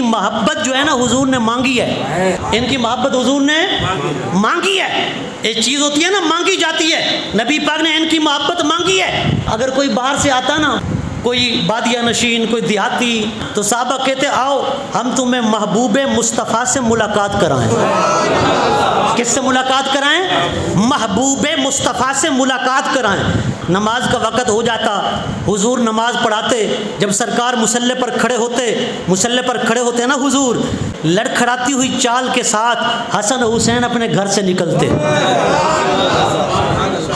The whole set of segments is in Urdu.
کی محبت جو ہے نا حضور نے مانگی ہے، ان کی محبت حضور نے مانگی ہے۔ ایک چیز ہوتی ہے نا مانگی جاتی ہے، نبی پاک نے ان کی محبت مانگی ہے۔ اگر کوئی باہر سے آتا نا، کوئی بادیہ نشین، کوئی دیہاتی، تو صحابہ کہتے آؤ ہم تمہیں محبوب مصطفیٰ سے ملاقات کرائیں۔ کس سے ملاقات کرائیں؟ محبوب مصطفیٰ سے ملاقات کرائیں۔ نماز کا وقت ہو جاتا، حضور نماز پڑھاتے، جب سرکار مصلی پر کھڑے ہوتے ہیں نا حضور، لڑکھڑاتی ہوئی چال کے ساتھ حسن حسین اپنے گھر سے نکلتے،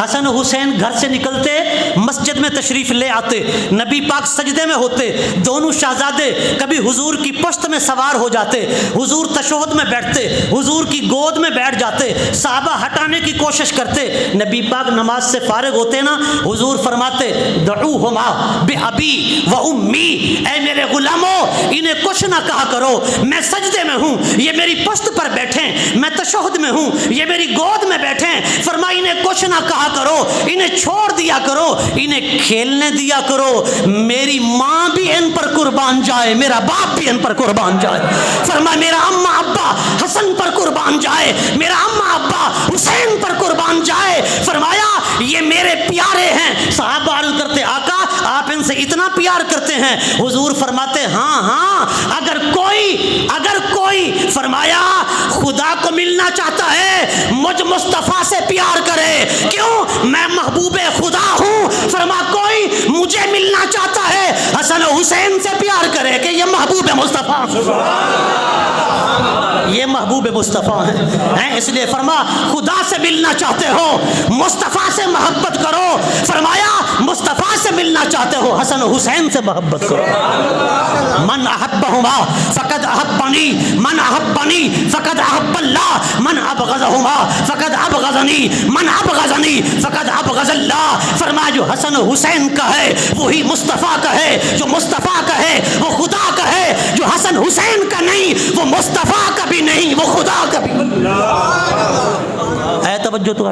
حسن حسین گھر سے نکلتے، مسجد میں تشریف لے آتے، نبی پاک سجدے میں ہوتے، دونوں شہزادے کبھی حضور کی پشت میں سوار ہو جاتے، حضور تشہد میں بیٹھتے، حضور کی گود میں بیٹھ جاتے، صحابہ ہٹانے کی کوشش کرتے، نبی پاک نماز سے فارغ ہوتے نا، حضور فرماتے دعوہما بأبی و امی، اے میرے غلاموں انہیں کچھ نہ کہا کرو، میں سجدے میں ہوں، یہ میری پشت پر بیٹھیں، میں تشہد میں ہوں، یہ میری گود میں بیٹھیں، فرمایا انہیں کچھ نہ کہا کرو، انہیں چھوڑ دیا کرو، انہیں کھیلنے دیا کرو، میری ماں بھی ان پر قربان جائے، میرا باپ بھی ان پر قربان جائے، فرمایا میرا اماں ابا حسن پر قربان جائے، میرا اماں ابا حسین پر قربان جائے، فرمایا یہ میرے پیارے ہیں۔ صحابہ عرض کرتے آقا آپ ان سے اتنا پیار کرتے ہیں؟ حضور فرماتے ہاں اگر کوئی فرمایا خدا کو ملنا چاہتا ہے مجھ مصطفیٰ سے پیار کرے، کیوں؟ میں محبوب خدا ہوں، فرما کوئی مجھے ملنا چاہتا ہے حسن و حسین سے پیار کرے کہ یہ محبوب مصطفیٰ، یہ محبوب مصطفیٰ ہیں، اس لیے فرما خدا سے ملنا چاہتے ہو مصطفیٰ سے محبت کرو، فرمایا مصطفیٰ سے ملنا چاہتے ہو حسن و حسین سے محبت کرو۔ من احبہما فقد احبنی، من احبنی فقد احب اللہ، من ابغضہما فقد ابغضنی، من ابغضنی فقد ابغض اللہ۔ فرمایا جو حسن و حسین کا ہے وہی مصطفیٰ کا ہے، جو مصطفیٰ کا ہے وہ خدا کا ہے، جو حسن حسین کا نہیں وہ مصطفیٰ کا بھی نہیں، وہ خدا کا بھی۔ اے توجہ تو